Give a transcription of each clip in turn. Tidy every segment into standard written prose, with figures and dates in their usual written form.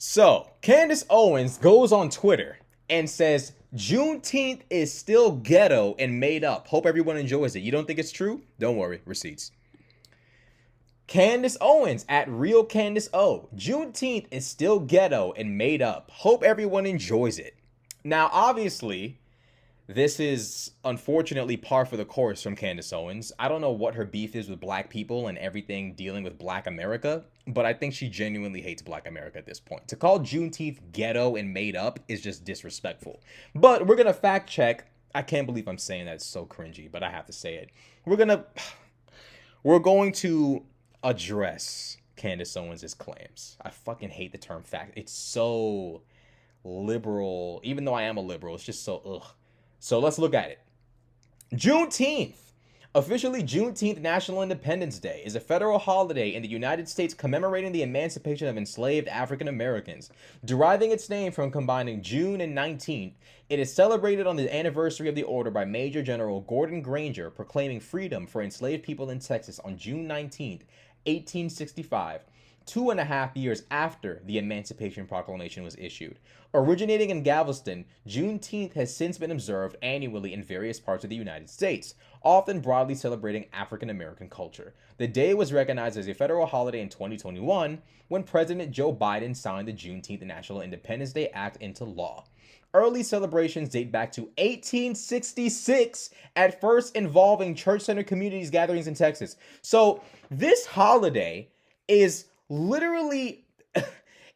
So, Candace Owens goes on Twitter and says, Juneteenth is still ghetto and made up. Hope everyone enjoys it. You don't think it's true? Don't worry, receipts. Candace Owens at Real Candace O. Juneteenth is still ghetto and made up. Hope everyone enjoys it. Now, obviously, this is unfortunately par for the course from Candace Owens. I don't know what her beef is with black people and everything dealing with black America, but I think she genuinely hates black America at this point. To call Juneteenth ghetto and made up is just disrespectful. But we're going to fact check. I can't believe I'm saying that. It's so cringy, but I have to say it. We're going to address Candace Owens' claims. I fucking hate the term fact. It's so liberal. Even though I am a liberal, it's just so ugh. So let's look at it. Juneteenth. Officially, Juneteenth National Independence Day is a federal holiday in the United States commemorating the emancipation of enslaved African Americans. Deriving its name from combining June and 19th, it is celebrated on the anniversary of the order by Major General Gordon Granger proclaiming freedom for enslaved people in Texas on June 19th, 1865. 2.5 years after the Emancipation Proclamation was issued. Originating in Galveston, Juneteenth has since been observed annually in various parts of the United States, often broadly celebrating African American culture. The day was recognized as a federal holiday in 2021 when President Joe Biden signed the Juneteenth National Independence Day Act into law. Early celebrations date back to 1866, at first involving church center communities gatherings in Texas. So this holiday is literally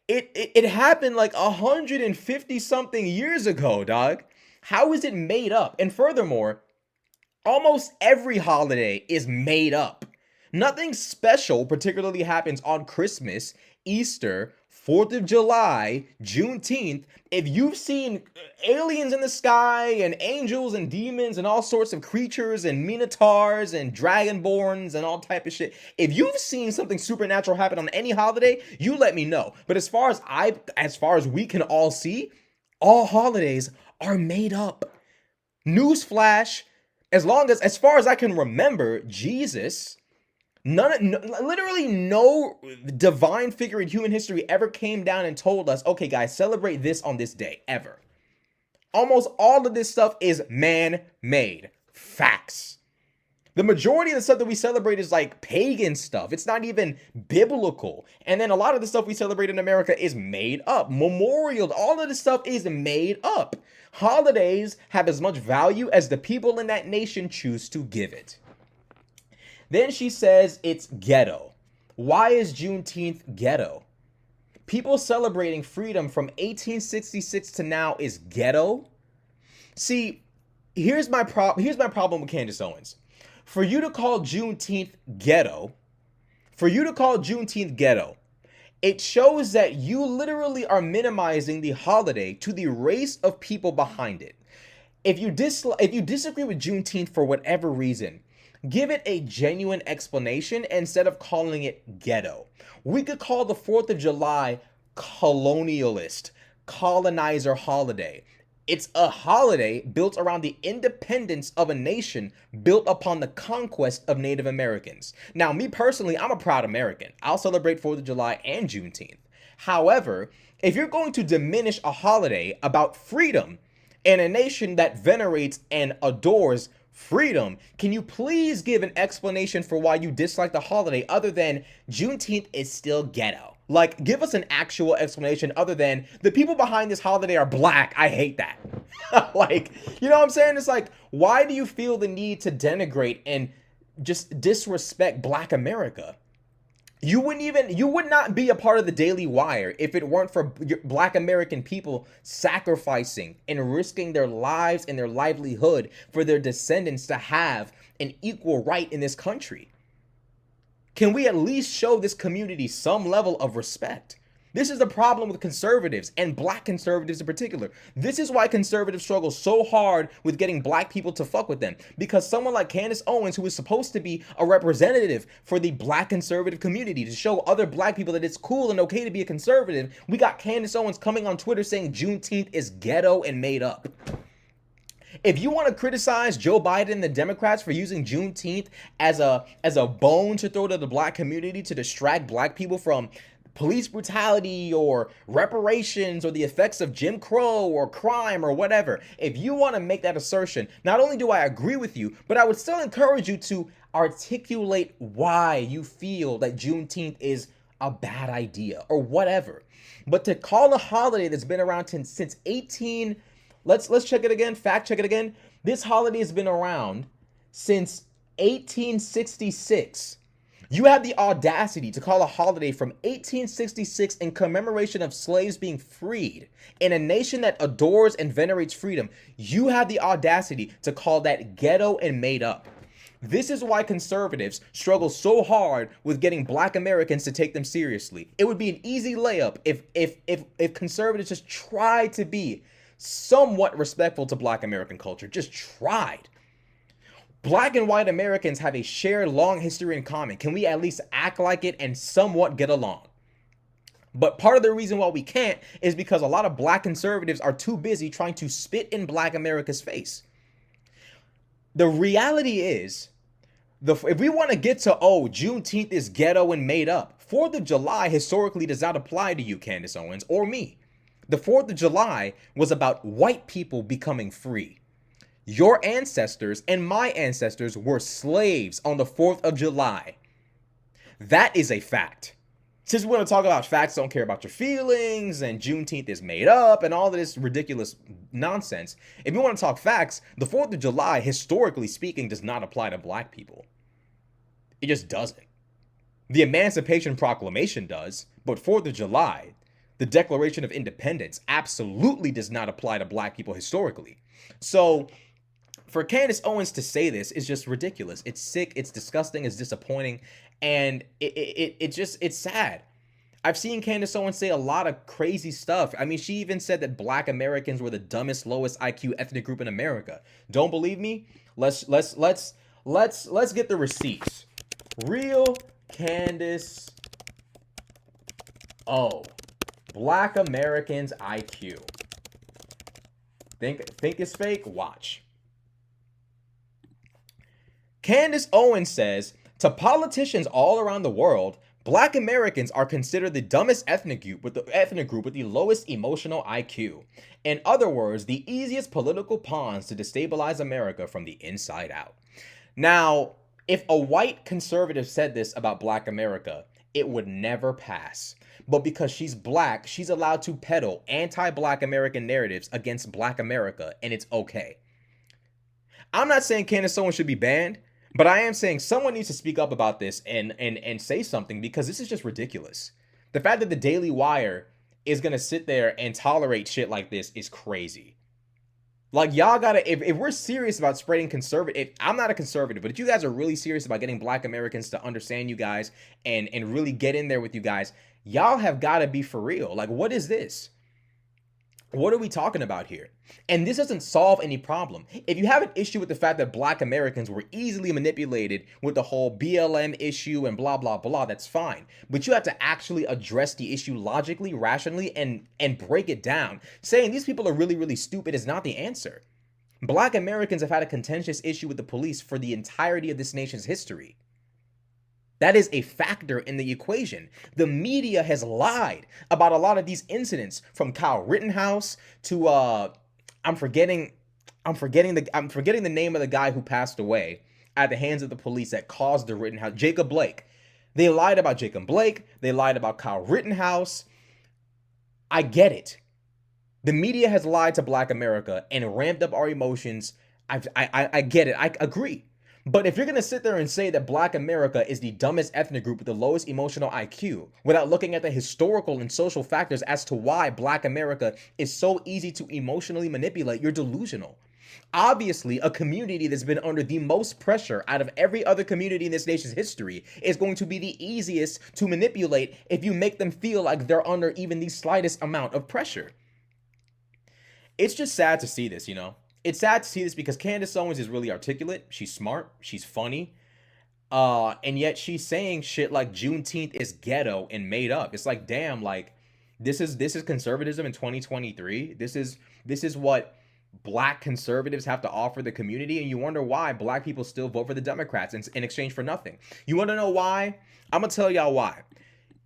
it happened like 150 something years ago, dog. How is it made up? And furthermore, almost every holiday is made up. Nothing special particularly happens on Christmas, Easter, 4th of July, Juneteenth. If you've seen aliens in the sky and angels and demons and all sorts of creatures and minotaurs and dragonborns and all type of shit, if you've seen something supernatural happen on any holiday, you let me know. But as far as we can all see, all holidays are made up. Newsflash, as far as I can remember, Jesus, literally no divine figure in human history ever came down and told us, okay, guys, celebrate this on this day, ever. Almost all of this stuff is man-made. Facts. The majority of the stuff that we celebrate is like pagan stuff. It's not even biblical. And then a lot of the stuff we celebrate in America is made up. Memorial, all of this stuff is made up. Holidays have as much value as the people in that nation choose to give it. Then she says it's ghetto. Why is Juneteenth ghetto? People celebrating freedom from 1866 to now is ghetto? See, here's my problem with Candace Owens. For you to call Juneteenth ghetto, it shows that you literally are minimizing the holiday to the race of people behind it. If you disagree with Juneteenth for whatever reason, give it a genuine explanation instead of calling it ghetto. We could call the 4th of July colonialist, colonizer holiday. It's a holiday built around the independence of a nation built upon the conquest of Native Americans. Now, me personally, I'm a proud American. I'll celebrate 4th of July and Juneteenth. However, if you're going to diminish a holiday about freedom in a nation that venerates and adores freedom, can you please give an explanation for why you dislike the holiday other than Juneteenth is still ghetto? Like, give us an actual explanation other than the people behind this holiday are black. I hate that. Like, you know what I'm saying? It's like, why do you feel the need to denigrate and just disrespect black America? You would not be a part of the Daily Wire if it weren't for black American people sacrificing and risking their lives and their livelihood for their descendants to have an equal right in this country. Can we at least show this community some level of respect? This is the problem with conservatives, and black conservatives in particular. This is why conservatives struggle so hard with getting black people to fuck with them. Because someone like Candace Owens, who is supposed to be a representative for the black conservative community, to show other black people that it's cool and okay to be a conservative, we got Candace Owens coming on Twitter saying Juneteenth is ghetto and made up. If you want to criticize Joe Biden and the Democrats for using Juneteenth as a bone to throw to the black community to distract black people from police brutality or reparations or the effects of Jim Crow or crime or whatever, if you want to make that assertion, not only do I agree with you, but I would still encourage you to articulate why you feel that Juneteenth is a bad idea or whatever. But to call a holiday that's been around since 18, let's check it again, fact check it again. This holiday has been around since 1866. You have the audacity to call a holiday from 1866 in commemoration of slaves being freed in a nation that adores and venerates freedom. You have the audacity to call that ghetto and made up. This is why conservatives struggle so hard with getting black Americans to take them seriously. It would be an easy layup if conservatives just tried to be somewhat respectful to black American culture. Just tried. Black and white Americans have a shared long history in common. Can we at least act like it and somewhat get along? But part of the reason why we can't is because a lot of black conservatives are too busy trying to spit in black America's face. The reality is, if we want to get to, Juneteenth is ghetto and made up, 4th of July historically does not apply to you, Candace Owens, or me. The 4th of July was about white people becoming free. Your ancestors and my ancestors were slaves on the 4th of July. That is a fact. Since we want to talk about facts, don't care about your feelings, and Juneteenth is made up, and all of this ridiculous nonsense, if you want to talk facts, the 4th of July, historically speaking, does not apply to black people. It just doesn't. The Emancipation Proclamation does, but 4th of July, the Declaration of Independence, absolutely does not apply to black people historically. So for Candace Owens to say this is just ridiculous. It's sick, it's disgusting, it's disappointing, and it's sad. I've seen Candace Owens say a lot of crazy stuff. I mean, she even said that black Americans were the dumbest, lowest IQ ethnic group in America. Don't believe me? Let's get the receipts. Real Candace Black Americans IQ. Think it's fake? Watch. Candace Owens says, to politicians all around the world, black Americans are considered the dumbest ethnic group with the lowest emotional IQ. In other words, the easiest political pawns to destabilize America from the inside out. Now, if a white conservative said this about black America, it would never pass. But because she's black, she's allowed to peddle anti-black American narratives against black America, and it's okay. I'm not saying Candace Owens should be banned, but I am saying someone needs to speak up about this and say something, because this is just ridiculous. The fact that the Daily Wire is going to sit there and tolerate shit like this is crazy. Like, y'all gotta, if we're serious about spreading conservative, I'm not a conservative, but if you guys are really serious about getting black Americans to understand you guys and really get in there with you guys, y'all have gotta be for real. Like, what is this? What are we talking about here? And this doesn't solve any problem. If you have an issue with the fact that black Americans were easily manipulated with the whole BLM issue and blah, blah, blah, that's fine. But you have to actually address the issue logically, rationally, and break it down. Saying these people are really, really stupid is not the answer. Black Americans have had a contentious issue with the police for the entirety of this nation's history. That is a factor in the equation. The media has lied about a lot of these incidents, from Kyle Rittenhouse to I'm forgetting the name of the guy who passed away at the hands of the police that caused the Rittenhouse, Jacob Blake. They lied about Jacob Blake. They lied about Kyle Rittenhouse. I get it. The media has lied to black America and ramped up our emotions. I get it. I agree. But if you're going to sit there and say that black America is the dumbest ethnic group with the lowest emotional IQ without looking at the historical and social factors as to why black America is so easy to emotionally manipulate, you're delusional. Obviously, a community that's been under the most pressure out of every other community in this nation's history is going to be the easiest to manipulate if you make them feel like they're under even the slightest amount of pressure. It's just sad to see this, you know? It's sad to see this because Candace Owens is really articulate. She's smart. She's funny. And yet she's saying shit like Juneteenth is ghetto and made up. It's like, damn, like this is conservatism in 2023. This is what black conservatives have to offer the community. And you wonder why black people still vote for the Democrats in exchange for nothing. You want to know why? I'm going to tell y'all why.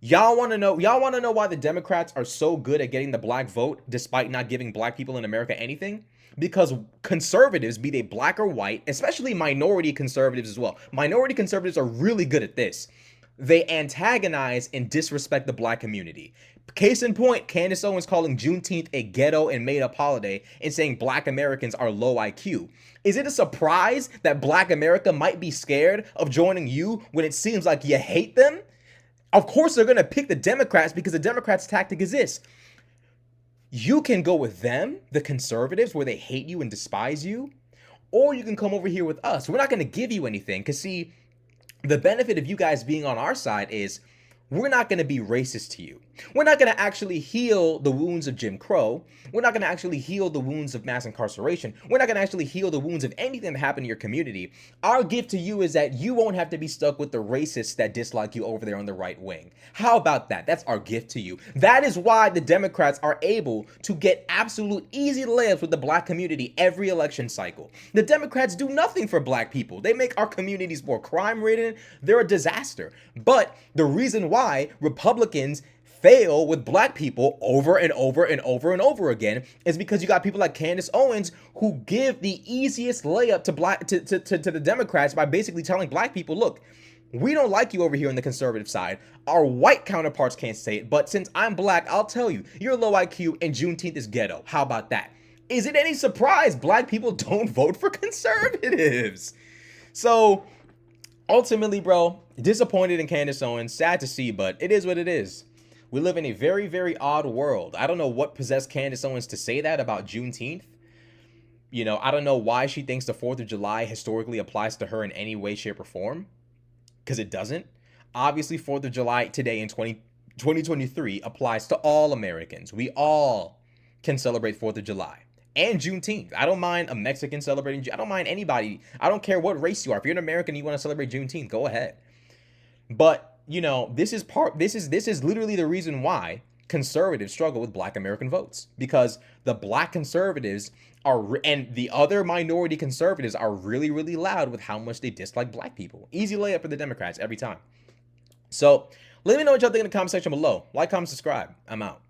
Y'all want to know why the Democrats are so good at getting the black vote despite not giving black people in America anything? Because conservatives, be they black or white, especially minority conservatives as well. Minority conservatives are really good at this. They antagonize and disrespect the black community. Case in point, Candace Owens calling Juneteenth a ghetto and made up holiday and saying black Americans are low IQ. Is it a surprise that black America might be scared of joining you when it seems like you hate them? Of course, they're going to pick the Democrats because the Democrats' tactic is this. You can go with them, the conservatives, where they hate you and despise you, or you can come over here with us. We're not going to give you anything because, see, the benefit of you guys being on our side is we're not going to be racist to you. We're not going to actually heal the wounds of Jim Crow. We're not going to actually heal the wounds of mass incarceration. We're not going to actually heal the wounds of anything that happened in your community. Our gift to you is that you won't have to be stuck with the racists that dislike you over there on the right wing. How about that? That's our gift to you. That is why the Democrats are able to get absolute easy layups with the black community every election cycle. The Democrats do nothing for black people. They make our communities more crime-ridden. They're a disaster. But the reason why Republicans fail with black people over and over and over and over again is because you got people like Candace Owens who give the easiest layup to the Democrats by basically telling black people, look, we don't like you over here on the conservative side. Our white counterparts can't say it, but since I'm black, I'll tell you, you're low IQ and Juneteenth is ghetto. How about that? Is it any surprise black people don't vote for conservatives? So ultimately, bro, disappointed in Candace Owens. Sad to see, but it is what it is. We live in a very, very odd world. I don't know what possessed Candace Owens to say that about Juneteenth. You know, I don't know why she thinks the 4th of July historically applies to her in any way, shape, or form. Because it doesn't. Obviously, 4th of July today in 2023 applies to all Americans. We all can celebrate 4th of July. And Juneteenth. I don't mind a Mexican celebrating. I don't mind anybody. I don't care what race you are. If you're an American and you want to celebrate Juneteenth, go ahead. But you know, this is literally the reason why conservatives struggle with black American votes, because the black conservatives and the other minority conservatives are really, really loud with how much they dislike black people. Easy layup for the Democrats every time. So let me know what y'all think in the comment section below. Like, comment, subscribe. I'm out.